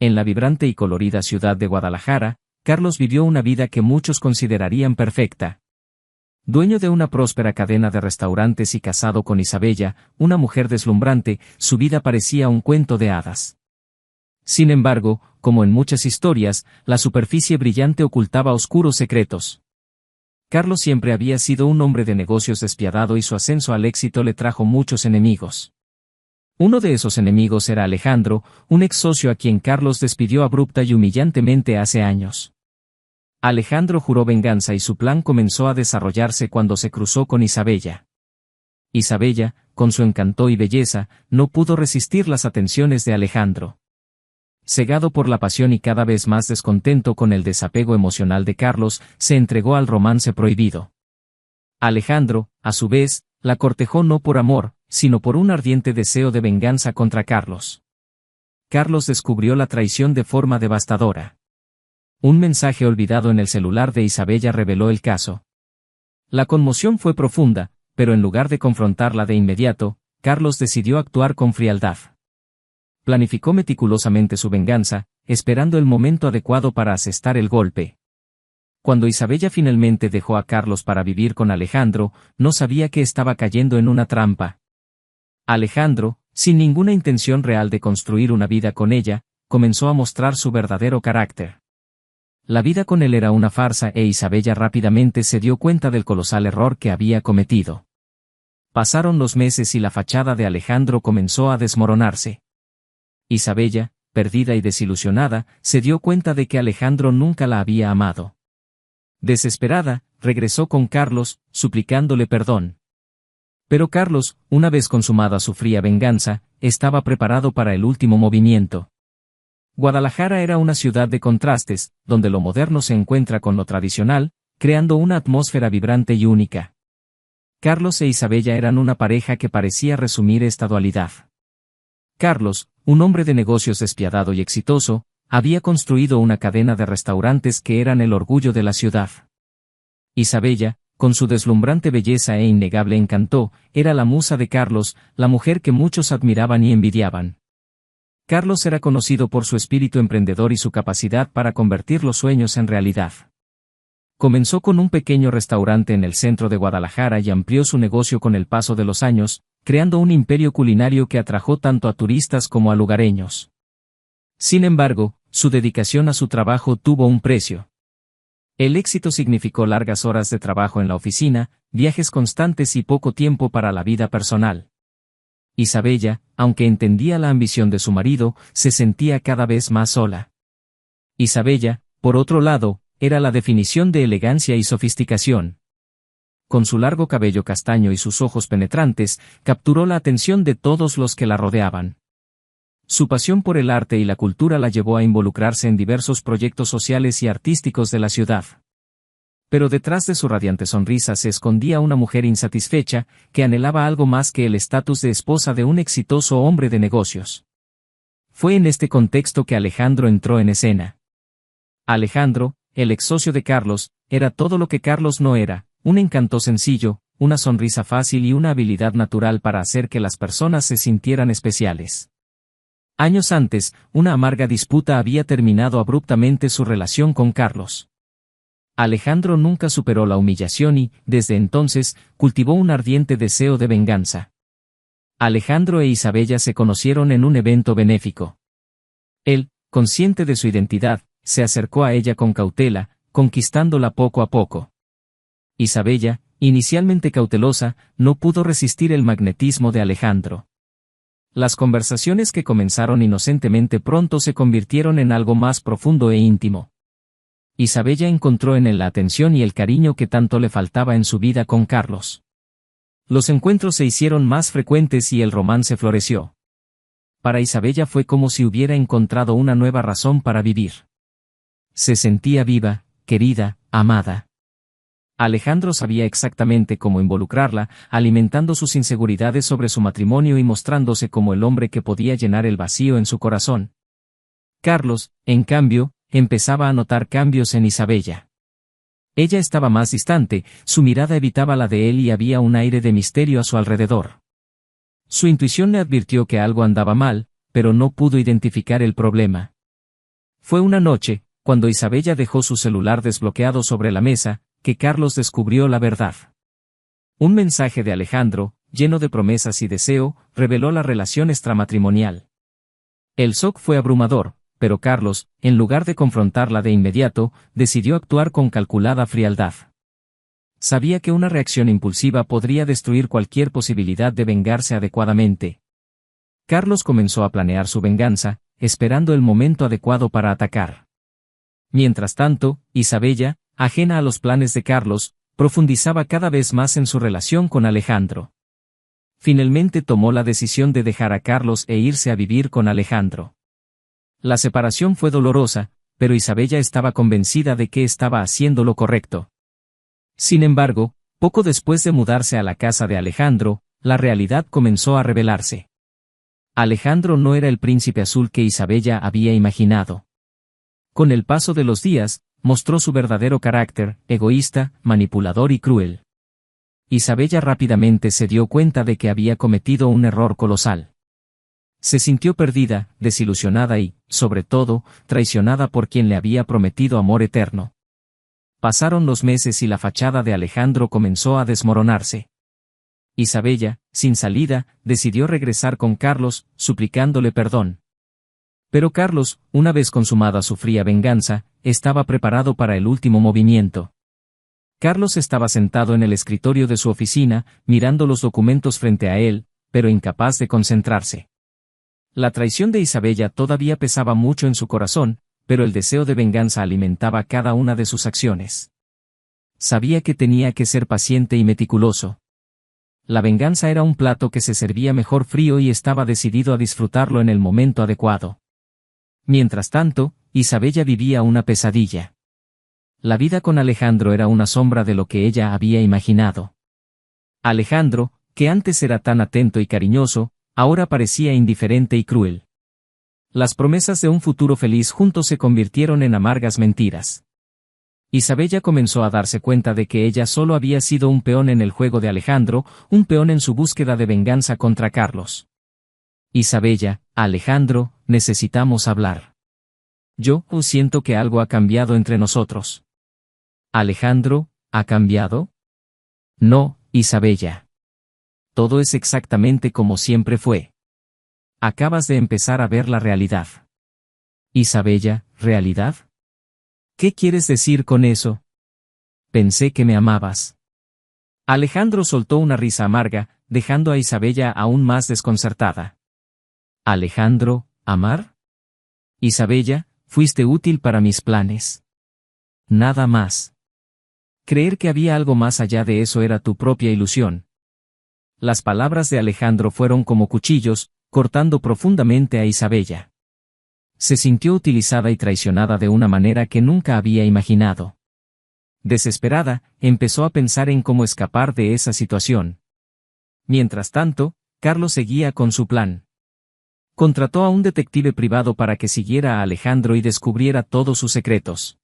En la vibrante y colorida ciudad de Guadalajara, Carlos vivió una vida que muchos considerarían perfecta. Dueño de una próspera cadena de restaurantes y casado con Isabella, una mujer deslumbrante, su vida parecía un cuento de hadas. Sin embargo, como en muchas historias, la superficie brillante ocultaba oscuros secretos. Carlos siempre había sido un hombre de negocios despiadado y su ascenso al éxito le trajo muchos enemigos. Uno de esos enemigos era Alejandro, un ex socio a quien Carlos despidió abrupta y humillantemente hace años. Alejandro juró venganza y su plan comenzó a desarrollarse cuando se cruzó con Isabella. Isabella, con su encanto y belleza, no pudo resistir las atenciones de Alejandro. Cegado por la pasión y cada vez más descontento con el desapego emocional de Carlos, se entregó al romance prohibido. Alejandro, a su vez, la cortejó no por amor, sino por un ardiente deseo de venganza contra Carlos. Carlos descubrió la traición de forma devastadora. Un mensaje olvidado en el celular de Isabella reveló el caso. La conmoción fue profunda, pero en lugar de confrontarla de inmediato, Carlos decidió actuar con frialdad. Planificó meticulosamente su venganza, esperando el momento adecuado para asestar el golpe. Cuando Isabella finalmente dejó a Carlos para vivir con Alejandro, no sabía que estaba cayendo en una trampa. Alejandro, sin ninguna intención real de construir una vida con ella, comenzó a mostrar su verdadero carácter. La vida con él era una farsa e Isabella rápidamente se dio cuenta del colosal error que había cometido. Pasaron los meses y la fachada de Alejandro comenzó a desmoronarse. Isabella, perdida y desilusionada, se dio cuenta de que Alejandro nunca la había amado. Desesperada, regresó con Carlos, suplicándole perdón. Pero Carlos, una vez consumada su fría venganza, estaba preparado para el último movimiento. Guadalajara era una ciudad de contrastes, donde lo moderno se encuentra con lo tradicional, creando una atmósfera vibrante y única. Carlos e Isabella eran una pareja que parecía resumir esta dualidad. Carlos, un hombre de negocios despiadado y exitoso, había construido una cadena de restaurantes que eran el orgullo de la ciudad. Isabella, con su deslumbrante belleza e innegable encanto, era la musa de Carlos, la mujer que muchos admiraban y envidiaban. Carlos era conocido por su espíritu emprendedor y su capacidad para convertir los sueños en realidad. Comenzó con un pequeño restaurante en el centro de Guadalajara y amplió su negocio con el paso de los años, creando un imperio culinario que atrajo tanto a turistas como a lugareños. Sin embargo, su dedicación a su trabajo tuvo un precio. El éxito significó largas horas de trabajo en la oficina, viajes constantes y poco tiempo para la vida personal. Isabella, aunque entendía la ambición de su marido, se sentía cada vez más sola. Isabella, por otro lado, era la definición de elegancia y sofisticación. Con su largo cabello castaño y sus ojos penetrantes, capturó la atención de todos los que la rodeaban. Su pasión por el arte y la cultura la llevó a involucrarse en diversos proyectos sociales y artísticos de la ciudad. Pero detrás de su radiante sonrisa se escondía una mujer insatisfecha, que anhelaba algo más que el estatus de esposa de un exitoso hombre de negocios. Fue en este contexto que Alejandro entró en escena. Alejandro, el ex socio de Carlos, era todo lo que Carlos no era, un encanto sencillo, una sonrisa fácil y una habilidad natural para hacer que las personas se sintieran especiales. Años antes, una amarga disputa había terminado abruptamente su relación con Carlos. Alejandro nunca superó la humillación y, desde entonces, cultivó un ardiente deseo de venganza. Alejandro e Isabella se conocieron en un evento benéfico. Él, consciente de su identidad, se acercó a ella con cautela, conquistándola poco a poco. Isabella, inicialmente cautelosa, no pudo resistir el magnetismo de Alejandro. Las conversaciones que comenzaron inocentemente pronto se convirtieron en algo más profundo e íntimo. Isabella encontró en él la atención y el cariño que tanto le faltaba en su vida con Carlos. Los encuentros se hicieron más frecuentes y el romance floreció. Para Isabella fue como si hubiera encontrado una nueva razón para vivir. Se sentía viva, querida, amada. Alejandro sabía exactamente cómo involucrarla, alimentando sus inseguridades sobre su matrimonio y mostrándose como el hombre que podía llenar el vacío en su corazón. Carlos, en cambio, empezaba a notar cambios en Isabella. Ella estaba más distante, su mirada evitaba la de él y había un aire de misterio a su alrededor. Su intuición le advirtió que algo andaba mal, pero no pudo identificar el problema. Fue una noche, cuando Isabella dejó su celular desbloqueado sobre la mesa, que Carlos descubrió la verdad. Un mensaje de Alejandro, lleno de promesas y deseo, reveló la relación extramatrimonial. El shock fue abrumador, pero Carlos, en lugar de confrontarla de inmediato, decidió actuar con calculada frialdad. Sabía que una reacción impulsiva podría destruir cualquier posibilidad de vengarse adecuadamente. Carlos comenzó a planear su venganza, esperando el momento adecuado para atacar. Mientras tanto, Isabella, ajena a los planes de Carlos, profundizaba cada vez más en su relación con Alejandro. Finalmente tomó la decisión de dejar a Carlos e irse a vivir con Alejandro. La separación fue dolorosa, pero Isabella estaba convencida de que estaba haciendo lo correcto. Sin embargo, poco después de mudarse a la casa de Alejandro, la realidad comenzó a revelarse. Alejandro no era el príncipe azul que Isabella había imaginado. Con el paso de los días, mostró su verdadero carácter, egoísta, manipulador y cruel. Isabella rápidamente se dio cuenta de que había cometido un error colosal. Se sintió perdida, desilusionada y, sobre todo, traicionada por quien le había prometido amor eterno. Pasaron los meses y la fachada de Alejandro comenzó a desmoronarse. Isabella, sin salida, decidió regresar con Carlos, suplicándole perdón. Pero Carlos, una vez consumada su fría venganza, estaba preparado para el último movimiento. Carlos estaba sentado en el escritorio de su oficina, mirando los documentos frente a él, pero incapaz de concentrarse. La traición de Isabella todavía pesaba mucho en su corazón, pero el deseo de venganza alimentaba cada una de sus acciones. Sabía que tenía que ser paciente y meticuloso. La venganza era un plato que se servía mejor frío y estaba decidido a disfrutarlo en el momento adecuado. Mientras tanto, Isabella vivía una pesadilla. La vida con Alejandro era una sombra de lo que ella había imaginado. Alejandro, que antes era tan atento y cariñoso, ahora parecía indiferente y cruel. Las promesas de un futuro feliz juntos se convirtieron en amargas mentiras. Isabella comenzó a darse cuenta de que ella solo había sido un peón en el juego de Alejandro, un peón en su búsqueda de venganza contra Carlos. Isabella, Alejandro, necesitamos hablar. Yo siento que algo ha cambiado entre nosotros. Alejandro, ¿ha cambiado? No, Isabella. Todo es exactamente como siempre fue. Acabas de empezar a ver la realidad. Isabella, ¿realidad? ¿Qué quieres decir con eso? Pensé que me amabas. Alejandro soltó una risa amarga, dejando a Isabella aún más desconcertada. Alejandro, ¿amar? Isabella, fuiste útil para mis planes. Nada más. Creer que había algo más allá de eso era tu propia ilusión. Las palabras de Alejandro fueron como cuchillos, cortando profundamente a Isabella. Se sintió utilizada y traicionada de una manera que nunca había imaginado. Desesperada, empezó a pensar en cómo escapar de esa situación. Mientras tanto, Carlos seguía con su plan. Contrató a un detective privado para que siguiera a Alejandro y descubriera todos sus secretos.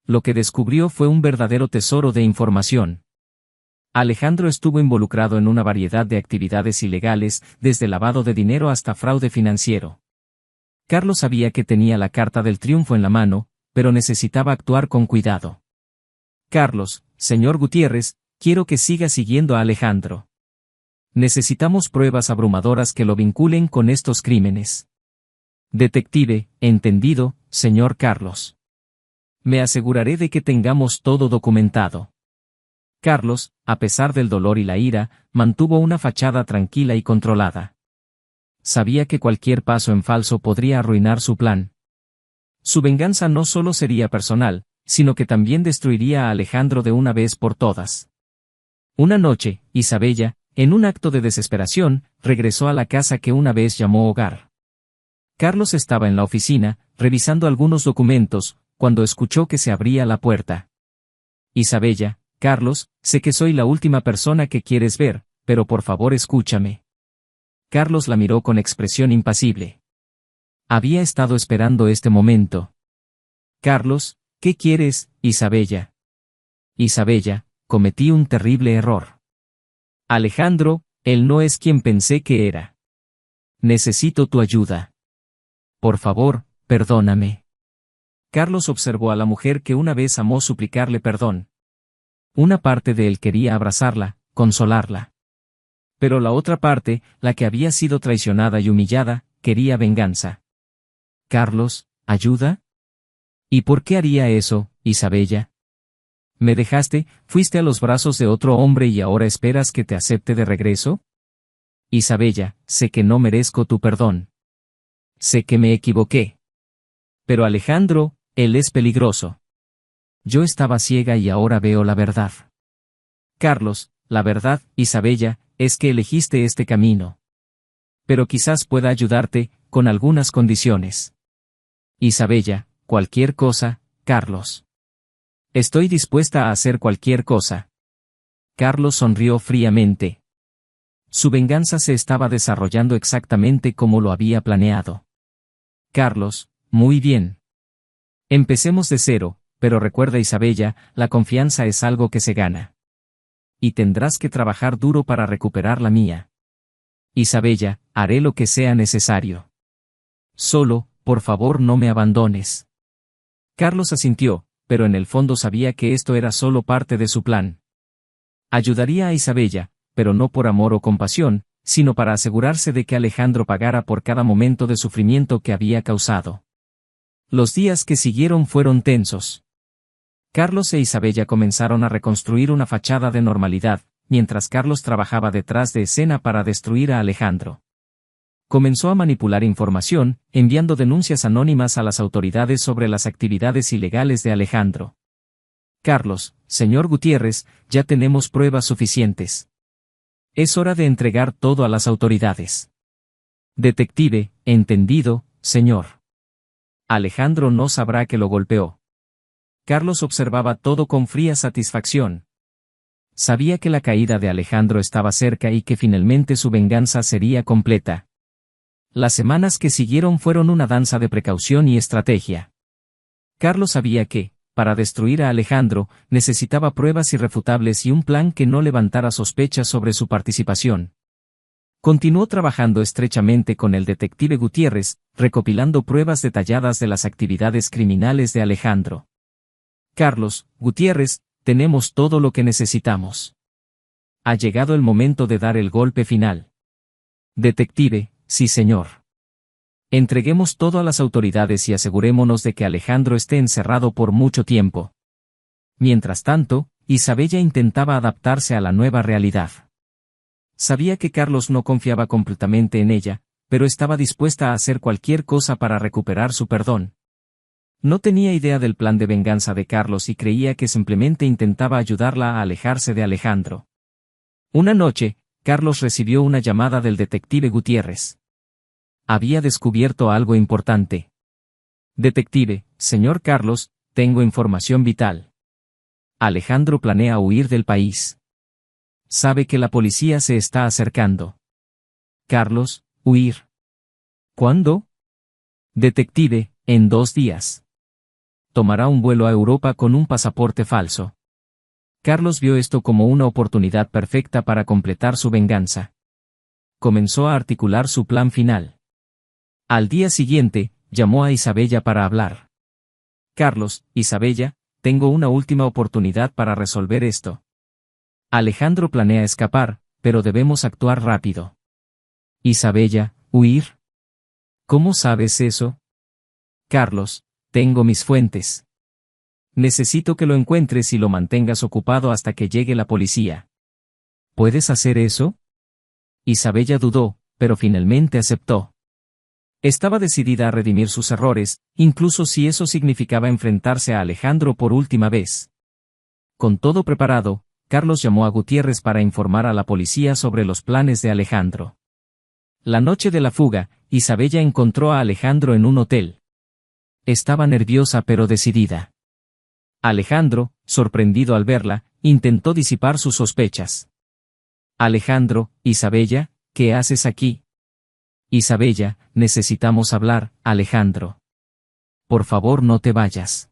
Lo que descubrió fue un verdadero tesoro de información. Alejandro estuvo involucrado en una variedad de actividades ilegales, desde lavado de dinero hasta fraude financiero. Carlos sabía que tenía la carta del triunfo en la mano, pero necesitaba actuar con cuidado. Carlos, señor Gutiérrez, quiero que siga siguiendo a Alejandro. Necesitamos pruebas abrumadoras que lo vinculen con estos crímenes. Detective, entendido, señor Carlos. Me aseguraré de que tengamos todo documentado. Carlos, a pesar del dolor y la ira, mantuvo una fachada tranquila y controlada. Sabía que cualquier paso en falso podría arruinar su plan. Su venganza no solo sería personal, sino que también destruiría a Alejandro de una vez por todas. Una noche, Isabella, en un acto de desesperación, regresó a la casa que una vez llamó hogar. Carlos estaba en la oficina, revisando algunos documentos, cuando escuchó que se abría la puerta. Isabella, Carlos, sé que soy la última persona que quieres ver, pero por favor escúchame. Carlos la miró con expresión impasible. Había estado esperando este momento. Carlos, ¿qué quieres, Isabella? Isabella, cometí un terrible error. Alejandro, él no es quien pensé que era. Necesito tu ayuda. Por favor, perdóname. Carlos observó a la mujer que una vez amó suplicarle perdón. Una parte de él quería abrazarla, consolarla. Pero la otra parte, la que había sido traicionada y humillada, quería venganza. Carlos, ¿ayuda? ¿Y por qué haría eso, Isabella? ¿Me dejaste, fuiste a los brazos de otro hombre y ahora esperas que te acepte de regreso? Isabella, sé que no merezco tu perdón. Sé que me equivoqué. Pero Alejandro, él es peligroso. Yo estaba ciega y ahora veo la verdad. Carlos, la verdad, Isabella, es que elegiste este camino. Pero quizás pueda ayudarte, con algunas condiciones. Isabella, cualquier cosa, Carlos. Estoy dispuesta a hacer cualquier cosa. Carlos sonrió fríamente. Su venganza se estaba desarrollando exactamente como lo había planeado. Carlos, muy bien. Empecemos de cero, pero recuerda Isabella, la confianza es algo que se gana. Y tendrás que trabajar duro para recuperar la mía. Isabella, haré lo que sea necesario. Solo, por favor no me abandones. Carlos asintió, pero en el fondo sabía que esto era solo parte de su plan. Ayudaría a Isabella, pero no por amor o compasión, sino para asegurarse de que Alejandro pagara por cada momento de sufrimiento que había causado. Los días que siguieron fueron tensos. Carlos e Isabella comenzaron a reconstruir una fachada de normalidad, mientras Carlos trabajaba detrás de escena para destruir a Alejandro. Comenzó a manipular información, enviando denuncias anónimas a las autoridades sobre las actividades ilegales de Alejandro. Carlos, señor Gutiérrez, ya tenemos pruebas suficientes. Es hora de entregar todo a las autoridades. Detective, entendido, señor. Alejandro no sabrá que lo golpeó. Carlos observaba todo con fría satisfacción. Sabía que la caída de Alejandro estaba cerca y que finalmente su venganza sería completa. Las semanas que siguieron fueron una danza de precaución y estrategia. Carlos sabía que, para destruir a Alejandro, necesitaba pruebas irrefutables y un plan que no levantara sospechas sobre su participación. Continuó trabajando estrechamente con el detective Gutiérrez, recopilando pruebas detalladas de las actividades criminales de Alejandro. Carlos, Gutiérrez, tenemos todo lo que necesitamos. Ha llegado el momento de dar el golpe final. Detective, sí señor. Entreguemos todo a las autoridades y asegurémonos de que Alejandro esté encerrado por mucho tiempo. Mientras tanto, Isabella intentaba adaptarse a la nueva realidad. Sabía que Carlos no confiaba completamente en ella, pero estaba dispuesta a hacer cualquier cosa para recuperar su perdón. No tenía idea del plan de venganza de Carlos y creía que simplemente intentaba ayudarla a alejarse de Alejandro. Una noche, Carlos recibió una llamada del detective Gutiérrez. Había descubierto algo importante. Detective, señor Carlos, tengo información vital. Alejandro planea huir del país. Sabe que la policía se está acercando. Carlos, huir. ¿Cuándo? Detective, en 2 días. Tomará un vuelo a Europa con un pasaporte falso. Carlos vio esto como una oportunidad perfecta para completar su venganza. Comenzó a articular su plan final. Al día siguiente, llamó a Isabella para hablar. Carlos, Isabella, tengo una última oportunidad para resolver esto. Alejandro planea escapar, pero debemos actuar rápido. Isabella, ¿huir? ¿Cómo sabes eso? Carlos, tengo mis fuentes. Necesito que lo encuentres y lo mantengas ocupado hasta que llegue la policía. ¿Puedes hacer eso? Isabella dudó, pero finalmente aceptó. Estaba decidida a redimir sus errores, incluso si eso significaba enfrentarse a Alejandro por última vez. Con todo preparado, Carlos llamó a Gutiérrez para informar a la policía sobre los planes de Alejandro. La noche de la fuga, Isabella encontró a Alejandro en un hotel. Estaba nerviosa pero decidida. Alejandro, sorprendido al verla, intentó disipar sus sospechas. Alejandro, Isabella, ¿qué haces aquí? Isabella, necesitamos hablar, Alejandro. Por favor no te vayas.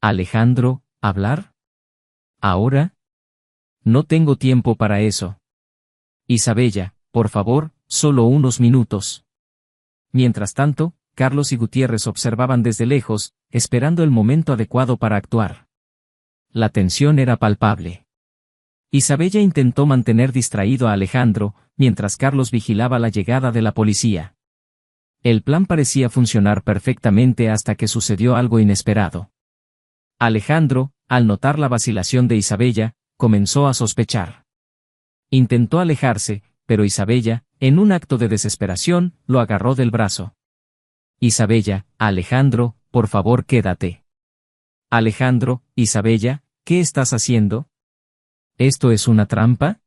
Alejandro, ¿hablar? ¿Ahora? No tengo tiempo para eso. Isabella, por favor, solo unos minutos. Mientras tanto, Carlos y Gutiérrez observaban desde lejos, esperando el momento adecuado para actuar. La tensión era palpable. Isabella intentó mantener distraído a Alejandro, mientras Carlos vigilaba la llegada de la policía. El plan parecía funcionar perfectamente hasta que sucedió algo inesperado. Alejandro, al notar la vacilación de Isabella, comenzó a sospechar. Intentó alejarse, pero Isabella, en un acto de desesperación, lo agarró del brazo. Isabella, Alejandro, por favor quédate. Alejandro, Isabella, ¿qué estás haciendo? ¿Esto es una trampa?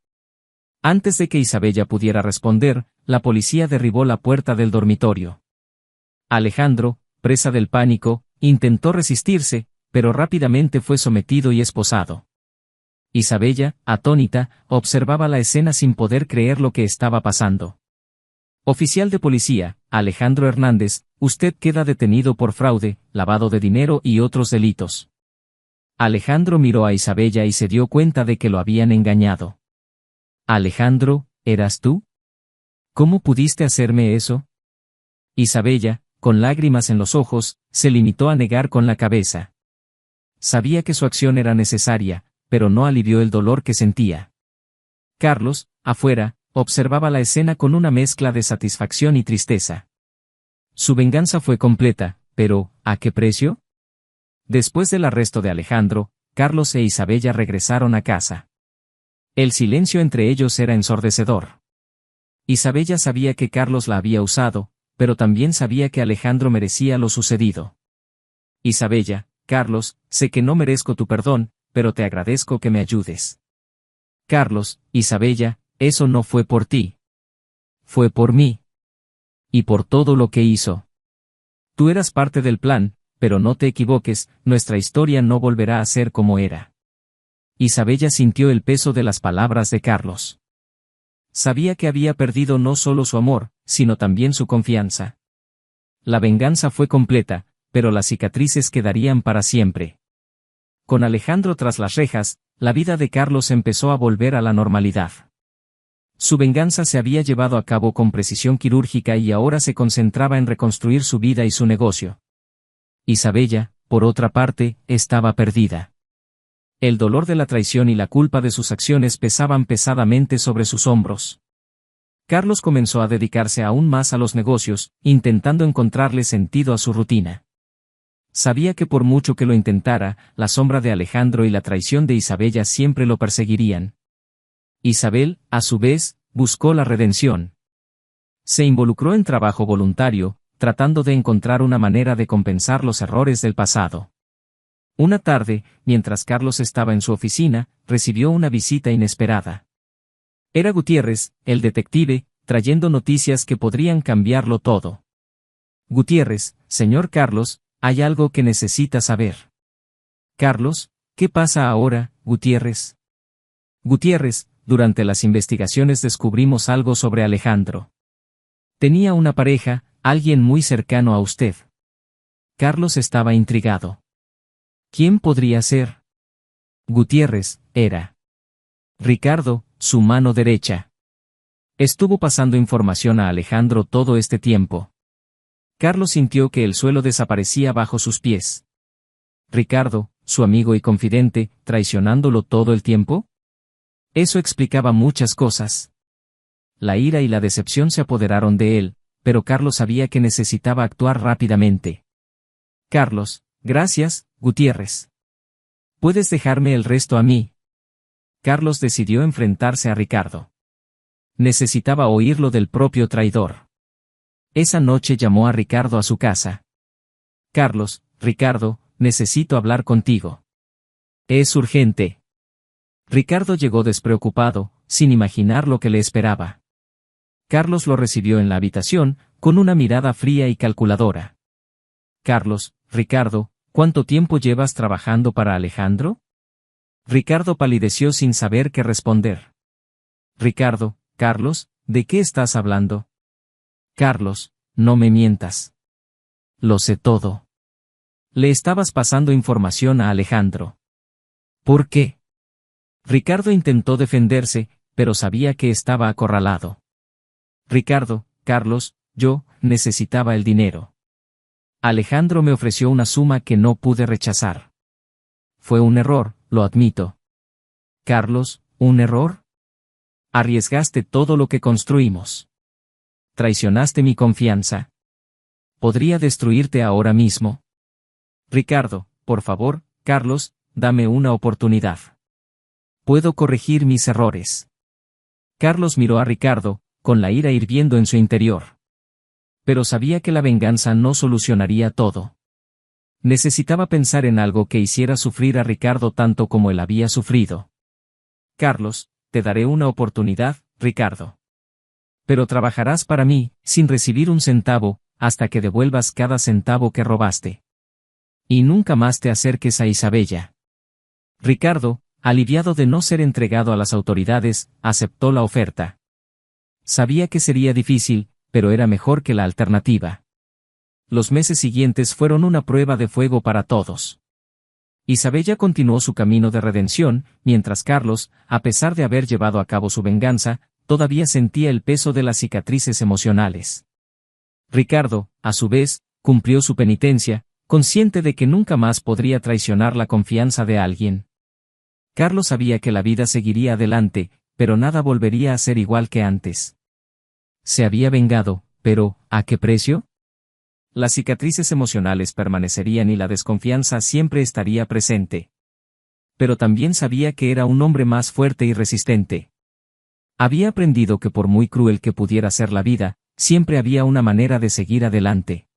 Antes de que Isabella pudiera responder, la policía derribó la puerta del dormitorio. Alejandro, presa del pánico, intentó resistirse, pero rápidamente fue sometido y esposado. Isabella, atónita, observaba la escena sin poder creer lo que estaba pasando. Oficial de policía, Alejandro Hernández, usted queda detenido por fraude, lavado de dinero y otros delitos. Alejandro miró a Isabella y se dio cuenta de que lo habían engañado. Alejandro, ¿eras tú? ¿Cómo pudiste hacerme eso? Isabella, con lágrimas en los ojos, se limitó a negar con la cabeza. Sabía que su acción era necesaria, pero no alivió el dolor que sentía. Carlos, afuera, observaba la escena con una mezcla de satisfacción y tristeza. Su venganza fue completa, pero, ¿a qué precio? Después del arresto de Alejandro, Carlos e Isabella regresaron a casa. El silencio entre ellos era ensordecedor. Isabella sabía que Carlos la había usado, pero también sabía que Alejandro merecía lo sucedido. Isabella, Carlos, sé que no merezco tu perdón, pero te agradezco que me ayudes. Carlos, Isabella, eso no fue por ti. Fue por mí. Y por todo lo que hizo. Tú eras parte del plan, pero no te equivoques, nuestra historia no volverá a ser como era. Isabella sintió el peso de las palabras de Carlos. Sabía que había perdido no solo su amor, sino también su confianza. La venganza fue completa, pero las cicatrices quedarían para siempre. Con Alejandro tras las rejas, la vida de Carlos empezó a volver a la normalidad. Su venganza se había llevado a cabo con precisión quirúrgica y ahora se concentraba en reconstruir su vida y su negocio. Isabella, por otra parte, estaba perdida. El dolor de la traición y la culpa de sus acciones pesaban pesadamente sobre sus hombros. Carlos comenzó a dedicarse aún más a los negocios, intentando encontrarle sentido a su rutina. Sabía que por mucho que lo intentara, la sombra de Alejandro y la traición de Isabella siempre lo perseguirían. Isabel, a su vez, buscó la redención. Se involucró en trabajo voluntario, tratando de encontrar una manera de compensar los errores del pasado. Una tarde, mientras Carlos estaba en su oficina, recibió una visita inesperada. Era Gutiérrez, el detective, trayendo noticias que podrían cambiarlo todo. Gutiérrez, señor Carlos, hay algo que necesita saber. Carlos, ¿qué pasa ahora, Gutiérrez? Gutiérrez, durante las investigaciones descubrimos algo sobre Alejandro. Tenía una pareja, alguien muy cercano a usted. Carlos estaba intrigado. ¿Quién podría ser? Gutiérrez, era Ricardo, su mano derecha. Estuvo pasando información a Alejandro todo este tiempo. Carlos sintió que el suelo desaparecía bajo sus pies. Ricardo, su amigo y confidente, traicionándolo todo el tiempo. Eso explicaba muchas cosas. La ira y la decepción se apoderaron de él, pero Carlos sabía que necesitaba actuar rápidamente. Carlos, gracias, Gutiérrez. ¿Puedes dejarme el resto a mí? Carlos decidió enfrentarse a Ricardo. Necesitaba oírlo del propio traidor. Esa noche llamó a Ricardo a su casa. Carlos, Ricardo, necesito hablar contigo. Es urgente. Ricardo llegó despreocupado, sin imaginar lo que le esperaba. Carlos lo recibió en la habitación, con una mirada fría y calculadora. Carlos, Ricardo, ¿cuánto tiempo llevas trabajando para Alejandro? Ricardo palideció sin saber qué responder. Ricardo, Carlos, ¿de qué estás hablando? Carlos, no me mientas. Lo sé todo. Le estabas pasando información a Alejandro. ¿Por qué? Ricardo intentó defenderse, pero sabía que estaba acorralado. Ricardo, Carlos, yo necesitaba el dinero. Alejandro me ofreció una suma que no pude rechazar. Fue un error, lo admito. Carlos, ¿un error? Arriesgaste todo lo que construimos. Traicionaste mi confianza. Podría destruirte ahora mismo. Ricardo, por favor, Carlos, dame una oportunidad. Puedo corregir mis errores. Carlos miró a Ricardo, con la ira hirviendo en su interior. Pero sabía que la venganza no solucionaría todo. Necesitaba pensar en algo que hiciera sufrir a Ricardo tanto como él había sufrido. Carlos, te daré una oportunidad, Ricardo. Pero trabajarás para mí, sin recibir un centavo, hasta que devuelvas cada centavo que robaste. Y nunca más te acerques a Isabella. Ricardo, aliviado de no ser entregado a las autoridades, aceptó la oferta. Sabía que sería difícil, pero era mejor que la alternativa. Los meses siguientes fueron una prueba de fuego para todos. Isabella continuó su camino de redención, mientras Carlos, a pesar de haber llevado a cabo su venganza, todavía sentía el peso de las cicatrices emocionales. Ricardo, a su vez, cumplió su penitencia, consciente de que nunca más podría traicionar la confianza de alguien. Carlos sabía que la vida seguiría adelante, pero nada volvería a ser igual que antes. Se había vengado, pero, ¿a qué precio? Las cicatrices emocionales permanecerían y la desconfianza siempre estaría presente. Pero también sabía que era un hombre más fuerte y resistente. Había aprendido que por muy cruel que pudiera ser la vida, siempre había una manera de seguir adelante.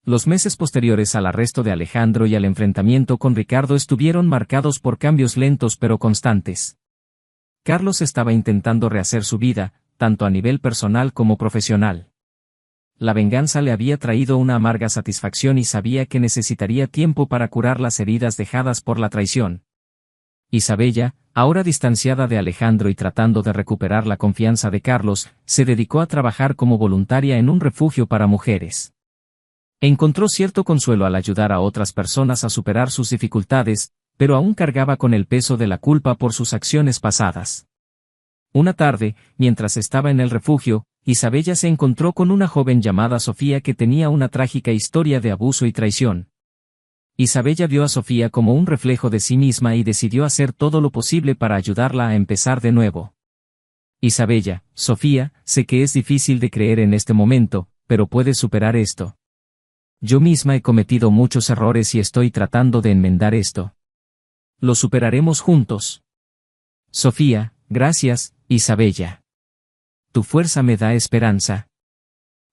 Los meses posteriores al arresto de Alejandro y al enfrentamiento con Ricardo estuvieron marcados por cambios lentos pero constantes. Carlos estaba intentando rehacer su vida, tanto a nivel personal como profesional. La venganza le había traído una amarga satisfacción y sabía que necesitaría tiempo para curar las heridas dejadas por la traición. Isabella, ahora distanciada de Alejandro y tratando de recuperar la confianza de Carlos, se dedicó a trabajar como voluntaria en un refugio para mujeres. Encontró cierto consuelo al ayudar a otras personas a superar sus dificultades, pero aún cargaba con el peso de la culpa por sus acciones pasadas. Una tarde, mientras estaba en el refugio, Isabella se encontró con una joven llamada Sofía que tenía una trágica historia de abuso y traición. Isabella vio a Sofía como un reflejo de sí misma y decidió hacer todo lo posible para ayudarla a empezar de nuevo. Isabella, Sofía, sé que es difícil de creer en este momento, pero puedes superar esto. Yo misma he cometido muchos errores y estoy tratando de enmendar esto. Lo superaremos juntos. Sofía, gracias, Isabella. Tu fuerza me da esperanza.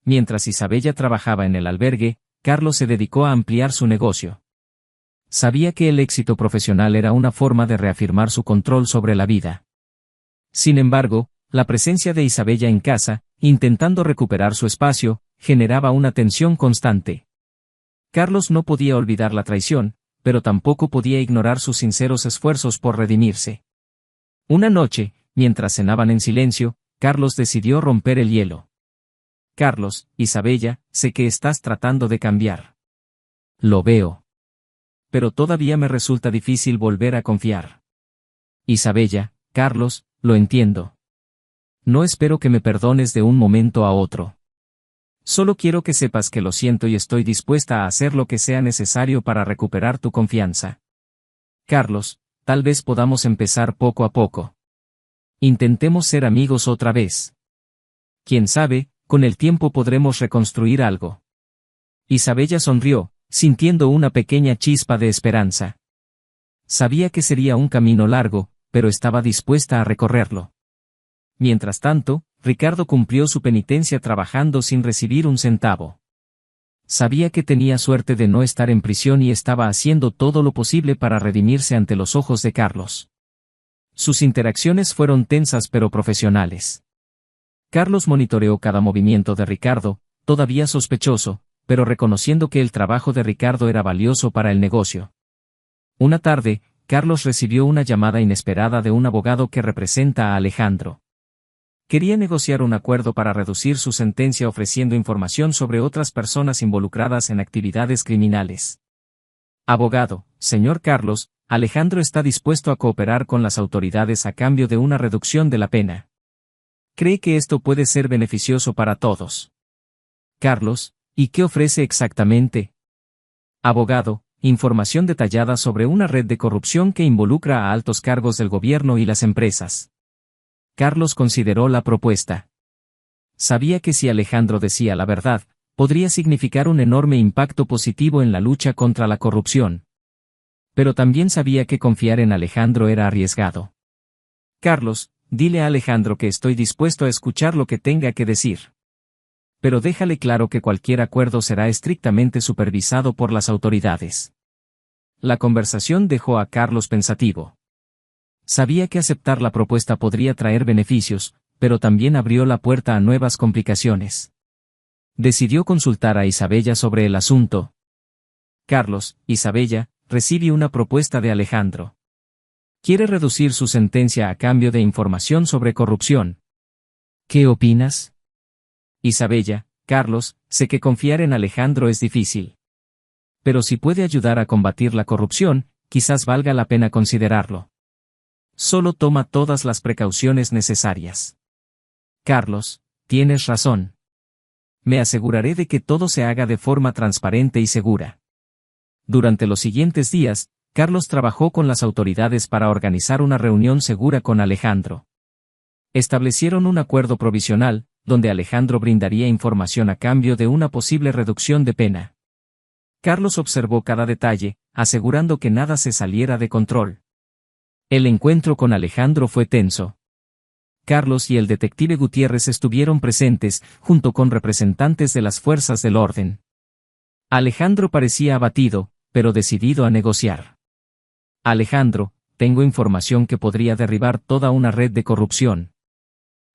Mientras Isabella trabajaba en el albergue, Carlos se dedicó a ampliar su negocio. Sabía que el éxito profesional era una forma de reafirmar su control sobre la vida. Sin embargo, la presencia de Isabella en casa, intentando recuperar su espacio, generaba una tensión constante. Carlos no podía olvidar la traición, pero tampoco podía ignorar sus sinceros esfuerzos por redimirse. Una noche, mientras cenaban en silencio, Carlos decidió romper el hielo. Carlos, Isabella, sé que estás tratando de cambiar. Lo veo. Pero todavía me resulta difícil volver a confiar. Isabella, Carlos, lo entiendo. No espero que me perdones de un momento a otro. Solo quiero que sepas que lo siento y estoy dispuesta a hacer lo que sea necesario para recuperar tu confianza. Carlos, tal vez podamos empezar poco a poco. Intentemos ser amigos otra vez. Quién sabe, con el tiempo podremos reconstruir algo. Isabella sonrió, sintiendo una pequeña chispa de esperanza. Sabía que sería un camino largo, pero estaba dispuesta a recorrerlo. Mientras tanto, Ricardo cumplió su penitencia trabajando sin recibir un centavo. Sabía que tenía suerte de no estar en prisión y estaba haciendo todo lo posible para redimirse ante los ojos de Carlos. Sus interacciones fueron tensas pero profesionales. Carlos monitoreó cada movimiento de Ricardo, todavía sospechoso, pero reconociendo que el trabajo de Ricardo era valioso para el negocio. Una tarde, Carlos recibió una llamada inesperada de un abogado que representa a Alejandro. Quería negociar un acuerdo para reducir su sentencia ofreciendo información sobre otras personas involucradas en actividades criminales. Abogado, señor Carlos, Alejandro está dispuesto a cooperar con las autoridades a cambio de una reducción de la pena. ¿Cree que esto puede ser beneficioso para todos? Carlos, ¿Y qué ofrece exactamente? Abogado, información detallada sobre una red de corrupción que involucra a altos cargos del gobierno y las empresas. Carlos consideró la propuesta. Sabía que si Alejandro decía la verdad, podría significar un enorme impacto positivo en la lucha contra la corrupción. Pero también sabía que confiar en Alejandro era arriesgado. Carlos, dile a Alejandro que estoy dispuesto a escuchar lo que tenga que decir. Pero déjale claro que cualquier acuerdo será estrictamente supervisado por las autoridades. La conversación dejó a Carlos pensativo. Sabía que aceptar la propuesta podría traer beneficios, pero también abrió la puerta a nuevas complicaciones. Decidió consultar a Isabella sobre el asunto. Carlos, Isabella, recibe una propuesta de Alejandro. Quiere reducir su sentencia a cambio de información sobre corrupción. ¿Qué opinas? Isabella, Carlos, sé que confiar en Alejandro es difícil. Pero si puede ayudar a combatir la corrupción, quizás valga la pena considerarlo. Solo toma todas las precauciones necesarias. Carlos, tienes razón. Me aseguraré de que todo se haga de forma transparente y segura. Durante los siguientes días, Carlos trabajó con las autoridades para organizar una reunión segura con Alejandro. Establecieron un acuerdo provisional, donde Alejandro brindaría información a cambio de una posible reducción de pena. Carlos observó cada detalle, asegurando que nada se saliera de control. El encuentro con Alejandro fue tenso. Carlos y el detective Gutiérrez estuvieron presentes, junto con representantes de las fuerzas del orden. Alejandro parecía abatido, pero decidido a negociar. Alejandro, tengo información que podría derribar toda una red de corrupción.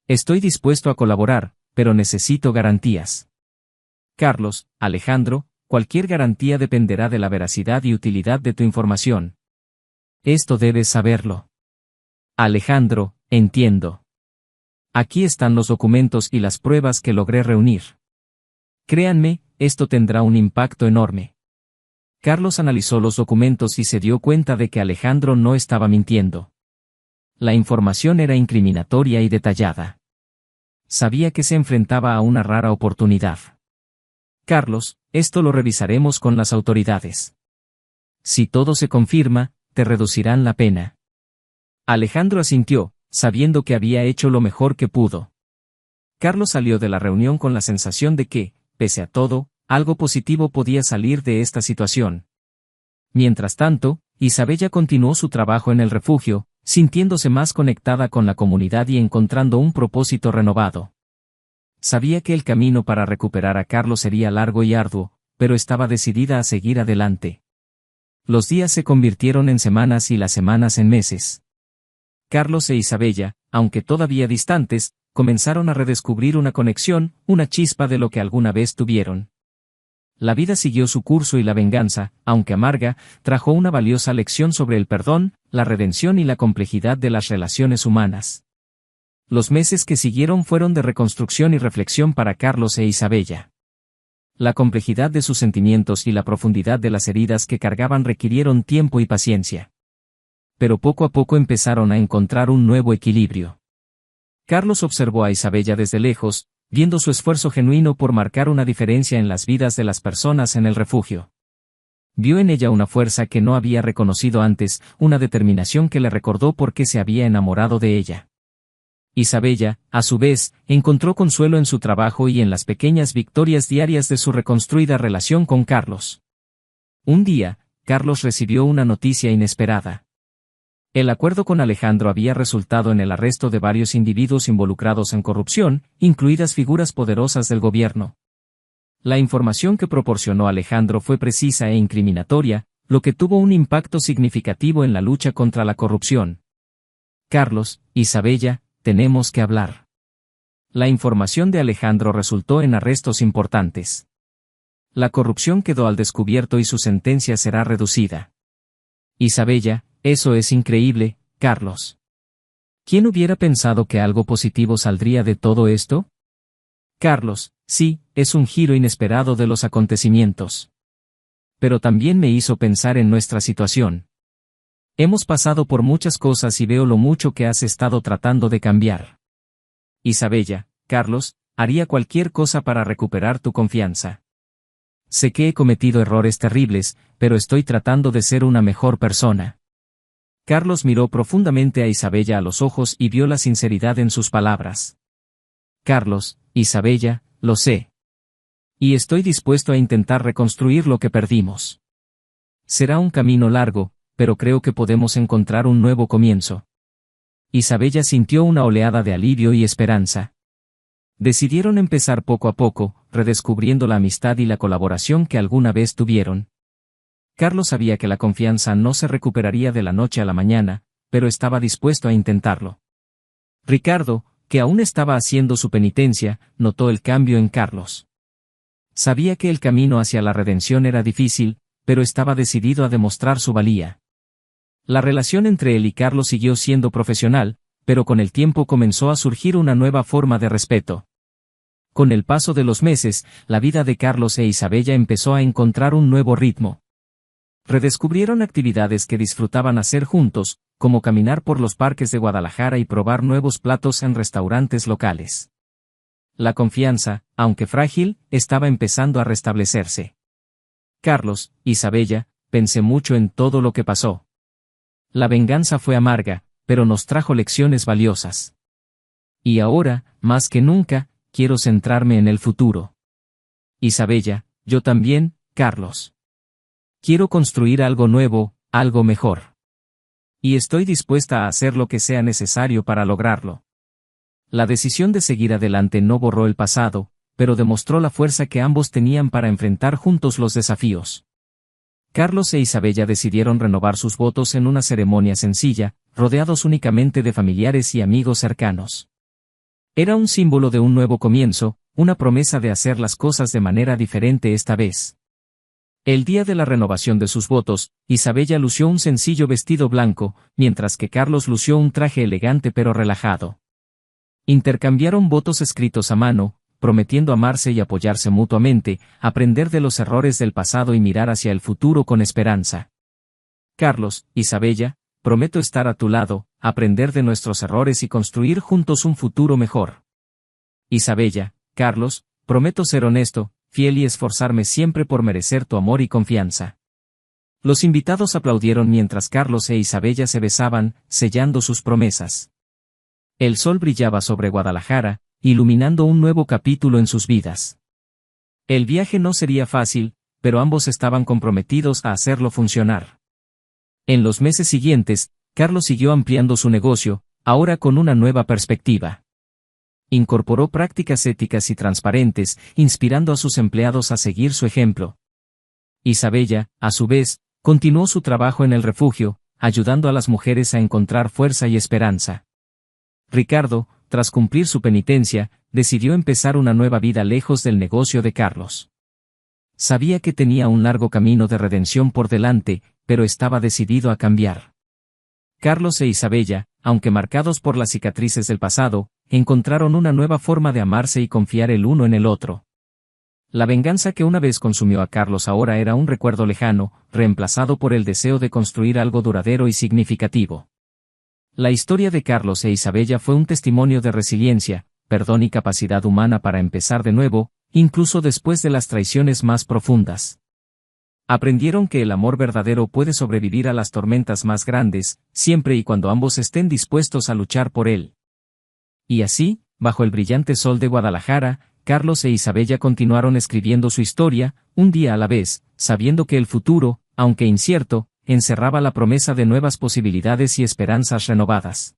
Estoy dispuesto a colaborar, pero necesito garantías. Carlos, Alejandro, cualquier garantía dependerá de la veracidad y utilidad de tu información. Esto debes saberlo. Alejandro, entiendo. Aquí están los documentos y las pruebas que logré reunir. Créanme, esto tendrá un impacto enorme. Carlos analizó los documentos y se dio cuenta de que Alejandro no estaba mintiendo. La información era incriminatoria y detallada. Sabía que se enfrentaba a una rara oportunidad. Carlos, esto lo revisaremos con las autoridades. Si todo se confirma, te reducirán la pena. Alejandro asintió, sabiendo que había hecho lo mejor que pudo. Carlos salió de la reunión con la sensación de que, pese a todo, algo positivo podía salir de esta situación. Mientras tanto, Isabella continuó su trabajo en el refugio, sintiéndose más conectada con la comunidad y encontrando un propósito renovado. Sabía que el camino para recuperar a Carlos sería largo y arduo, pero estaba decidida a seguir adelante. Los días se convirtieron en semanas y las semanas en meses. Carlos e Isabella, aunque todavía distantes, comenzaron a redescubrir una conexión, una chispa de lo que alguna vez tuvieron. La vida siguió su curso y la venganza, aunque amarga, trajo una valiosa lección sobre el perdón, la redención y la complejidad de las relaciones humanas. Los meses que siguieron fueron de reconstrucción y reflexión para Carlos e Isabella. La complejidad de sus sentimientos y la profundidad de las heridas que cargaban requirieron tiempo y paciencia. Pero poco a poco empezaron a encontrar un nuevo equilibrio. Carlos observó a Isabella desde lejos, viendo su esfuerzo genuino por marcar una diferencia en las vidas de las personas en el refugio. Vio en ella una fuerza que no había reconocido antes, una determinación que le recordó por qué se había enamorado de ella. Isabella, a su vez, encontró consuelo en su trabajo y en las pequeñas victorias diarias de su reconstruida relación con Carlos. Un día, Carlos recibió una noticia inesperada. El acuerdo con Alejandro había resultado en el arresto de varios individuos involucrados en corrupción, incluidas figuras poderosas del gobierno. La información que proporcionó Alejandro fue precisa e incriminatoria, lo que tuvo un impacto significativo en la lucha contra la corrupción. Carlos, Isabella, tenemos que hablar. La información de Alejandro resultó en arrestos importantes. La corrupción quedó al descubierto y su sentencia será reducida. Isabella, eso es increíble, Carlos. ¿Quién hubiera pensado que algo positivo saldría de todo esto? Carlos, sí, es un giro inesperado de los acontecimientos. Pero también me hizo pensar en nuestra situación. Hemos pasado por muchas cosas y veo lo mucho que has estado tratando de cambiar. Isabella, Carlos, haría cualquier cosa para recuperar tu confianza. Sé que he cometido errores terribles, pero estoy tratando de ser una mejor persona. Carlos miró profundamente a Isabella a los ojos y vio la sinceridad en sus palabras. Carlos, Isabella, lo sé. Y estoy dispuesto a intentar reconstruir lo que perdimos. Será un camino largo, pero creo que podemos encontrar un nuevo comienzo. Isabella sintió una oleada de alivio y esperanza. Decidieron empezar poco a poco, redescubriendo la amistad y la colaboración que alguna vez tuvieron. Carlos sabía que la confianza no se recuperaría de la noche a la mañana, pero estaba dispuesto a intentarlo. Ricardo, que aún estaba haciendo su penitencia, notó el cambio en Carlos. Sabía que el camino hacia la redención era difícil, pero estaba decidido a demostrar su valía. La relación entre él y Carlos siguió siendo profesional, pero con el tiempo comenzó a surgir una nueva forma de respeto. Con el paso de los meses, la vida de Carlos e Isabella empezó a encontrar un nuevo ritmo. Redescubrieron actividades que disfrutaban hacer juntos, como caminar por los parques de Guadalajara y probar nuevos platos en restaurantes locales. La confianza, aunque frágil, estaba empezando a restablecerse. Carlos, Isabella, pensé mucho en todo lo que pasó. La venganza fue amarga, pero nos trajo lecciones valiosas. Y ahora, más que nunca, quiero centrarme en el futuro. Isabella, yo también, Carlos. Quiero construir algo nuevo, algo mejor. Y estoy dispuesta a hacer lo que sea necesario para lograrlo. La decisión de seguir adelante no borró el pasado, pero demostró la fuerza que ambos tenían para enfrentar juntos los desafíos. Carlos e Isabella decidieron renovar sus votos en una ceremonia sencilla, rodeados únicamente de familiares y amigos cercanos. Era un símbolo de un nuevo comienzo, una promesa de hacer las cosas de manera diferente esta vez. El día de la renovación de sus votos, Isabella lució un sencillo vestido blanco, mientras que Carlos lució un traje elegante pero relajado. Intercambiaron votos escritos a mano, prometiendo amarse y apoyarse mutuamente, aprender de los errores del pasado y mirar hacia el futuro con esperanza. Carlos, Isabella, prometo estar a tu lado, aprender de nuestros errores y construir juntos un futuro mejor. Isabella, Carlos, prometo ser honesto, fiel y esforzarme siempre por merecer tu amor y confianza. Los invitados aplaudieron mientras Carlos e Isabella se besaban, sellando sus promesas. El sol brillaba sobre Guadalajara, iluminando un nuevo capítulo en sus vidas. El viaje no sería fácil, pero ambos estaban comprometidos a hacerlo funcionar. En los meses siguientes, Carlos siguió ampliando su negocio, ahora con una nueva perspectiva. Incorporó prácticas éticas y transparentes, inspirando a sus empleados a seguir su ejemplo. Isabella, a su vez, continuó su trabajo en el refugio, ayudando a las mujeres a encontrar fuerza y esperanza. Ricardo, tras cumplir su penitencia, decidió empezar una nueva vida lejos del negocio de Carlos. Sabía que tenía un largo camino de redención por delante, pero estaba decidido a cambiar. Carlos e Isabella, aunque marcados por las cicatrices del pasado, encontraron una nueva forma de amarse y confiar el uno en el otro. La venganza que una vez consumió a Carlos ahora era un recuerdo lejano, reemplazado por el deseo de construir algo duradero y significativo. La historia de Carlos e Isabella fue un testimonio de resiliencia, perdón y capacidad humana para empezar de nuevo, incluso después de las traiciones más profundas. Aprendieron que el amor verdadero puede sobrevivir a las tormentas más grandes, siempre y cuando ambos estén dispuestos a luchar por él. Y así, bajo el brillante sol de Guadalajara, Carlos e Isabella continuaron escribiendo su historia, un día a la vez, sabiendo que el futuro, aunque incierto, encerraba la promesa de nuevas posibilidades y esperanzas renovadas.